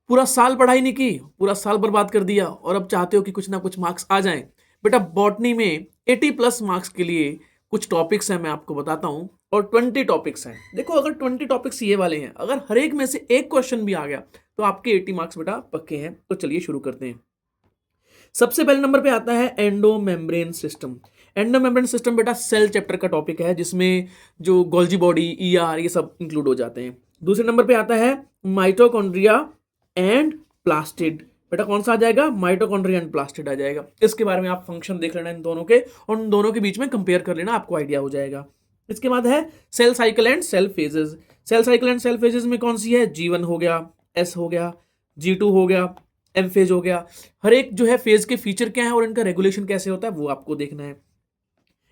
पूरा साल पढ़ाई नहीं की, पूरा साल बर्बाद कर दिया और अब चाहते हो कि कुछ ना कुछ मार्क्स आ जाएं। बेटा बॉटनी में 80 प्लस मार्क्स के लिए कुछ टॉपिक्स हैं, मैं आपको बताता हूं, और 20 टॉपिक्स हैं। देखो अगर 20 टॉपिक्स ये वाले हैं, अगर हर एक में से एक क्वेश्चन भी आ गया तो आपके 80 मार्क्स बेटा पक्के हैं। तो चलिए शुरू करते हैं। सबसे पहले नंबर पे आता है endo membrane system. Endo membrane system बेटा सेल चैप्टर का टॉपिक है, जिसमें जो गोल्जी बॉडी, ईआर, ये सब इंक्लूड हो जाते हैं। दूसरे नंबर पे आता है माइटोकॉन्ड्रिया एंड प्लास्टिड। बेटा कौन सा आ जाएगा? माइटोकॉन्ड्रिया एंड प्लास्टिड आ जाएगा। इसके बारे में आप फंक्शन देख लेना इन दोनों के, और उन दोनों के बीच में कंपेयर कर लेना, आपको आइडिया हो जाएगा। इसके बाद है cell cycle and cell phases. Cell cycle and cell phases में कौन सी है? G1 हो गया, S हो गया, G2 हो गया, M फेज हो गया। हर एक जो है फेज के फीचर क्या है और इनका रेगुलेशन कैसे होता है वो आपको देखना है।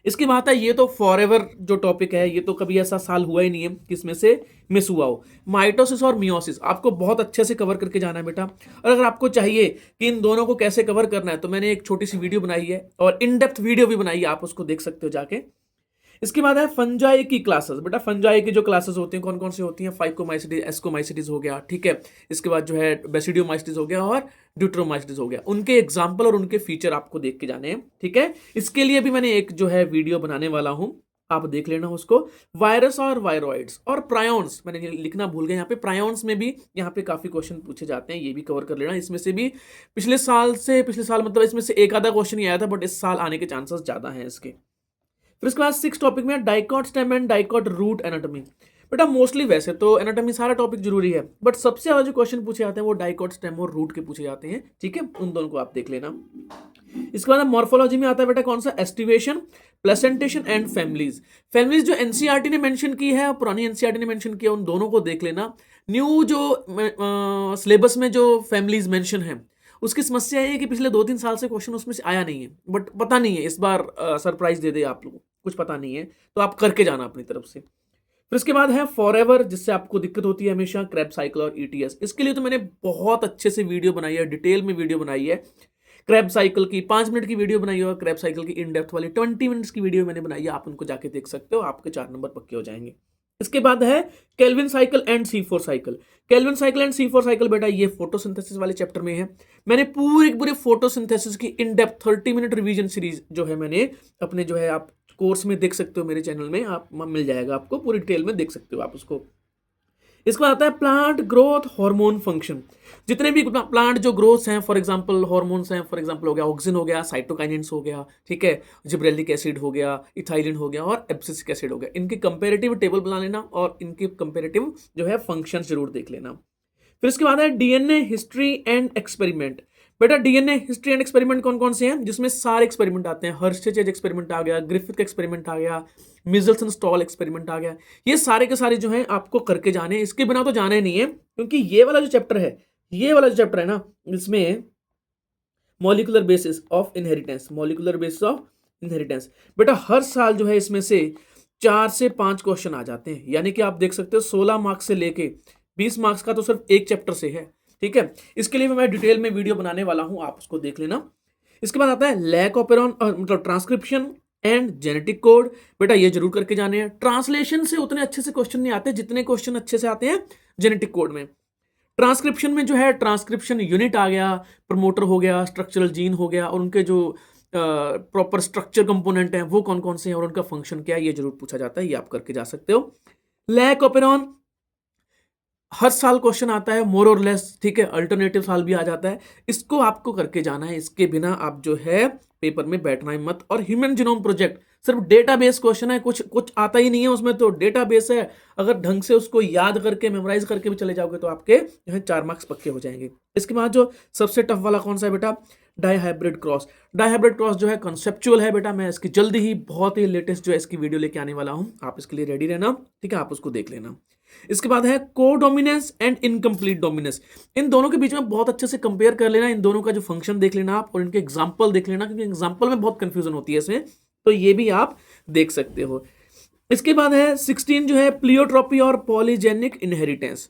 इसके बाद है, ये तो फॉरएवर जो टॉपिक है, ये तो कभी ऐसा साल हुआ ही नहीं है कि इसमें से मिस हुआ हो। माइटोसिस और मियोसिस आपको बहुत अच्छे से कवर करके जाना है बेटा। और अगर आपको चाहिए कि इन दोनों को कैसे कवर करना है, तो मैंने एक छोटी सी वीडियो बनाई है और इन डेप्थ वीडियो भी बनाई है, आप उसको देख सकते हो जाके। इसके बाद है फंजाई की क्लासेस। बेटा फंजाई की जो क्लासेस होती हैं कौन कौन सी होती हैं? फाइकोमाइसिटीज, एस्कोमाइसिटीज हो गया, ठीक है। इसके बाद जो है बेसिडियोमाइसिटीज हो गया और ड्यूट्रोमाइसिटीज हो गया। उनके एग्जाम्पल और उनके फीचर आपको देख के जाने हैं, ठीक है। इसके लिए भी मैंने एक जो है वीडियो बनाने वाला हूं, आप देख लेना उसको। वायरस और वायरॉइड्स और प्रायोन्स, मैंने लिखना भूल गया यहाँ पे, प्रायोन्स में भी यहाँ पे काफी क्वेश्चन पूछे जाते हैं, ये भी कवर कर लेना। इसमें से भी पिछले साल मतलब इसमें से एक आधा क्वेश्चन ही आया था, बट इस साल आने के चांसेस ज्यादा हैं इसके। फिर इसके बाद 6 टॉपिक में dicot stem and dicot root anatomy. बेटा मोस्टली वैसे तो एनाटॉमी सारा टॉपिक जरूरी है, बट सबसे ज्यादा जो क्वेश्चन पूछे जाते हैं वो डाइकॉट स्टेम और रूट के पूछे जाते हैं, ठीक है। उन दोनों को आप देख लेना। इसके बाद मॉर्फोलॉजी में आता है बेटा कौन सा? Aestivation, placentation and families. Families जो एनसीईआरटी ने मेंशन की है और पुरानी एनसीईआरटी ने मेंशन किया, उन दोनों को देख लेना। न्यू जो सिलेबस में जो फैमिलीज मेंशन है, उसकी समस्या ये है कि पिछले 2-3 साल से क्वेश्चन उसमें से आया नहीं है, बट पता नहीं है इस बार सरप्राइज दे दे आप लोगों को, कुछ पता नहीं है, तो आप करके जाना अपनी तरफ से। फिर इसके बाद है फॉरएवर, जिससे आपको दिक्कत होती है हमेशा, क्रैब साइकिल और ईटीएस। इसके लिए तो मैंने बहुत अच्छे से वीडियो बनाई है, डिटेल में वीडियो बनाई है। क्रैब साइकिल की 5 मिनट की वीडियो बनाई है और क्रैब साइकिल की इन डेप्थ वाली 20 मिनट्स की वीडियो मैंने बनाई है, आप उनको जाके देख सकते हो, आपके 4 नंबर पक्के हो जाएंगे। इसके बाद है Calvin cycle and C4 cycle. Calvin cycle and C4 cycle बेटा ये फोटोसिंथेसिस वाले चैप्टर में है। मैंने पूरे फोटोसिंथेसिस की in depth 30 minute revision series जो है मैंने अपने जो है, आप कोर्स में देख सकते हो, मेरे चैनल में आप मिल जाएगा, आपको पूरी डिटेल में देख सकते हो आप उसको। इसके बाद आता है प्लांट ग्रोथ हार्मोन फंक्शन। जितने भी प्लांट जो ग्रोथ हैं, फॉर एग्जांपल हार्मोन्स हैं, फॉर एग्जांपल हो गया ऑक्सिन हो गया, साइटोकाइनेंस हो गया, ठीक है, जिब्रेलिक एसिड हो गया, इथाइलिन हो गया और एब्सिसिक एसिड हो गया। इनके कंपेरेटिव टेबल बना लेना और इनके कंपेरेटिव जो है फंक्शंस जरूर देख लेना। फिर इसके बाद है डीएनए हिस्ट्री एंड एक्सपेरिमेंट। बेटा डीएनए हिस्ट्री एंड एक्सपेरिमेंट कौन कौन से हैं? जिसमें सारे एक्सपेरिमेंट आते हैं। हर्षचेज एक्सपेरिमेंट आ गया, ग्रिफिथ का एक्सपेरिमेंट आ गया, मिजल्सन स्टॉल एक्सपेरिमेंट आ गया। ये सारे के सारे जो हैं आपको करके जाने हैं, इसके बिना तो जाना ही नहीं है, क्योंकि ये वाला जो चैप्टर है, ये वाला जो चैप्टर है ना, इसमें molecular basis of inheritance, molecular basis of inheritance, बेटा हर साल जो है इसमें से 4 से 5 क्वेश्चन आ जाते हैं। यानी कि आप देख सकते हो 16 मार्क्स से लेके 20 मार्क्स का तो सिर्फ एक चैप्टर से है, ठीक है। इसके लिए मैं डिटेल में वीडियो बनाने वाला हूं, आप उसको देख लेना। इसके बाद आता है लैक ऑपेरॉन, मतलब ट्रांसक्रिप्शन एंड जेनेटिक कोड। बेटा ये जरूर करके जाने हैं। ट्रांसलेशन से उतने अच्छे से क्वेश्चन नहीं आते जितने क्वेश्चन अच्छे से आते हैं जेनेटिक कोड में। ट्रांसक्रिप्शन में जो है ट्रांसक्रिप्शन यूनिट आ गया, प्रमोटर हो गया, स्ट्रक्चरल जीन हो गया, और उनके जो प्रॉपर स्ट्रक्चर कंपोनेंट हैं वो कौन कौन से हैं और उनका फंक्शन क्या है, ये जरूर पूछा जाता है, ये आप करके जा सकते हो। लैक ऑपेरॉन हर साल क्वेश्चन आता है मोर और लेस, ठीक है, अल्टरनेटिव साल भी आ जाता है, इसको आपको करके जाना है। इसके बिना आप जो है पेपर में बैठना ही मत। और ह्यूमन जीनोम प्रोजेक्ट सिर्फ डेटाबेस क्वेश्चन है, कुछ आता ही नहीं है उसमें, तो डेटाबेस है, अगर ढंग से उसको याद करके मेमोराइज करके भी चले जाओगे तो आपके जो है 4 मार्क्स पक्के हो जाएंगे। इसके बाद जो सबसे टफ वाला कौन सा है बेटा? Dihybrid cross. डाईहाइब्रिड क्रॉस जो है कॉन्सेप्चुअल है बेटा, मैं इसकी जल्दी ही बहुत ही लेटेस्ट जो है इसकी वीडियो लेके आने वाला हूं, आप इसके लिए रेडी रहना, ठीक है, आप उसको देख लेना। इसके बाद है कोडोमिनेंस एंड इनकम्प्लीट डोमिनेंस। इन दोनों के बीच में बहुत अच्छे से कंपेयर कर लेना, इन दोनों का जो फंक्शन देख लेना आप, और इनके एग्जांपल देख लेना, क्योंकि एग्जांपल में बहुत कंफ्यूजन होती है इसमें, तो ये भी आप देख सकते हो। इसके बाद है 16 जो है प्लियोट्रॉपी और पॉलीजेनिक इनहेरिटेंस।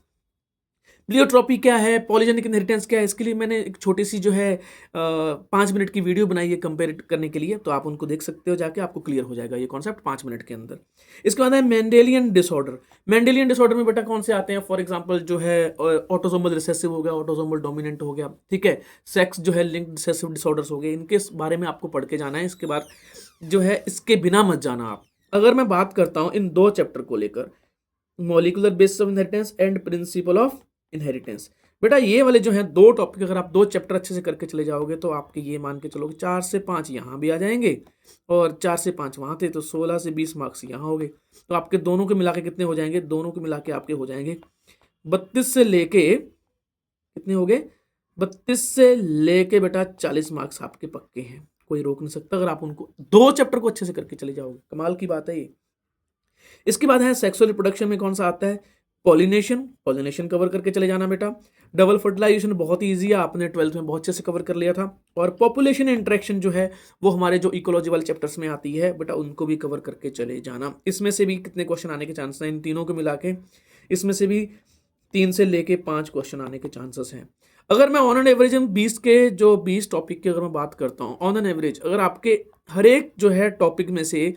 प्लियोट्रॉपी क्या है, पॉलीजेनिक इनहेरिटेंस क्या है, इसके लिए मैंने एक छोटी सी जो है 5 मिनट की वीडियो बनाई है कंपेयर करने के लिए, तो आप उनको देख सकते हो जाके, आपको क्लियर हो जाएगा ये कॉन्सेप्ट 5 मिनट के अंदर। इसके बाद है मेंडेलियन डिसऑर्डर। मेंडेलियन डिसऑर्डर में बेटा कौन से आते हैं, फॉर एग्जांपल जो है ऑटोसोमल रिसेसिव हो गया, ऑटोसोमल डोमिनेंट हो गया, ठीक है, सेक्स जो है लिंक्ड रिसेसिव डिसऑर्डर्स हो गए, इनके बारे में आपको पढ़ के जाना है। इसके बाद जो है इसके बिना मत जाना आप। अगर मैं बात करता हूँ इन 2 चैप्टर को लेकर, molecular basis of inheritance and principle of inheritance, बेटा ये वाले जो हैं 2 टॉपिक अगर आप 2 चैप्टर अच्छे से करके चले जाओगे तो आपके ये मान के चलो कि 4 से 5 यहाँ भी आ जाएंगे और 4 से 5 वहाँ थे, तो 16 से 20 मार्क्स यहाँ हो गए। तो आपके दोनों के मिला के कितने हो जाएंगे, दोनों के मिला के आपके हो जाएंगे 32 से लेके कितने हो गए, 32 से लेके बेटा 40 मार्क्स आपके पक्के हैं, कोई रोक नहीं सकता अगर आप उनको 2 चैप्टर को अच्छे से करके चले जाओगे। कमाल की बात है ये। इसके बाद है सेक्सुअल रिप्रोडक्शन में कौन सा आता है, पॉलिनेशन कवर करके चले जाना बेटा। डबल फर्टिलाइजेशन बहुत ही ईजी है, आपने 12th में बहुत अच्छे से कवर कर लिया था। और पॉपुलेशन इंटरेक्शन जो है वो हमारे जो इकोलॉजी वाले चैप्टर्स में आती है बेटा, उनको भी कवर करके चले जाना। इसमें से भी कितने क्वेश्चन आने के चांसेस हैं, इन तीनों को मिला के इसमें से भी 3 से लेके 5 क्वेश्चन आने के चांसेस हैं। अगर मैं ऑन एन एवरेज 20 के जो 20 टॉपिक की अगर मैं बात करता हूँ, ऑन एन एवरेज अगर आपके हर एक जो है टॉपिक में से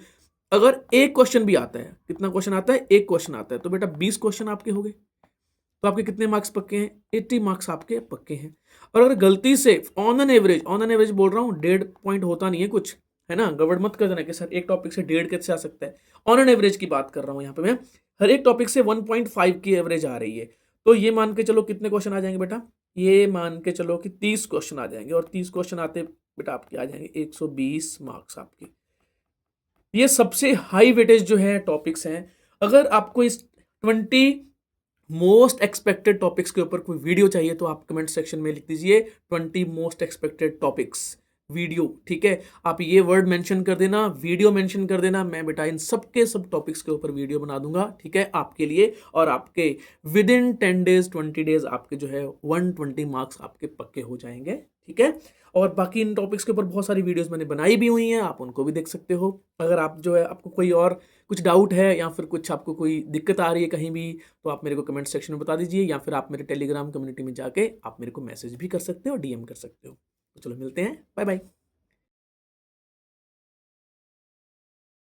अगर एक क्वेश्चन भी आता है, कितना क्वेश्चन आता है, एक क्वेश्चन आता है, तो बेटा 20 क्वेश्चन आपके हो गए। तो आपके कितने मार्क्स पक्के हैं, 80 मार्क्स आपके पक्के हैं। और अगर गलती से ऑन एन एवरेज बोल रहा हूँ, 1.5 पॉइंट होता नहीं है कुछ, है ना, गड़बड़ मत कर देना कि सर एक टॉपिक से 1.5 कैसे आ सकता है। ऑन एन एवरेज की बात कर रहा हूँ यहाँ पे मैं, हर एक टॉपिक से 1.5 की एवरेज आ रही है। तो ये मान के चलो कितने क्वेश्चन आ जाएंगे बेटा, ये मान के चलो कि 30 क्वेश्चन आ जाएंगे, और 30 क्वेश्चन आते बेटा आपके आ जाएंगे 120 मार्क्स आपके। ये सबसे हाई वेटेज जो है टॉपिक्स हैं। अगर आपको इस 20 मोस्ट एक्सपेक्टेड टॉपिक्स के ऊपर कोई वीडियो चाहिए तो आप कमेंट सेक्शन में लिख दीजिए 20 मोस्ट एक्सपेक्टेड टॉपिक्स वीडियो, ठीक है। आप ये वर्ड मेंशन कर देना, वीडियो मेंशन कर देना, मैं बेटा इन सब टॉपिक्स के ऊपर वीडियो बना दूंगा, ठीक है, आपके लिए। और आपके विद इन 10 डेज 20 डेज आपके जो है 120 मार्क्स आपके पक्के हो जाएंगे, ठीक है। और बाकी इन टॉपिक्स के ऊपर बहुत सारी वीडियोस मैंने बनाई भी हुई हैं, आप उनको भी देख सकते हो। अगर आप जो है आपको कोई और कुछ डाउट है या फिर कुछ आपको कोई दिक्कत आ रही है कहीं भी, तो आप मेरे को कमेंट सेक्शन में बता दीजिए, या फिर आप मेरे टेलीग्राम कम्युनिटी में जाके आप मेरे को मैसेज भी कर सकते हो, डीएम कर सकते हो। तो चलो मिलते हैं, बाय बाय।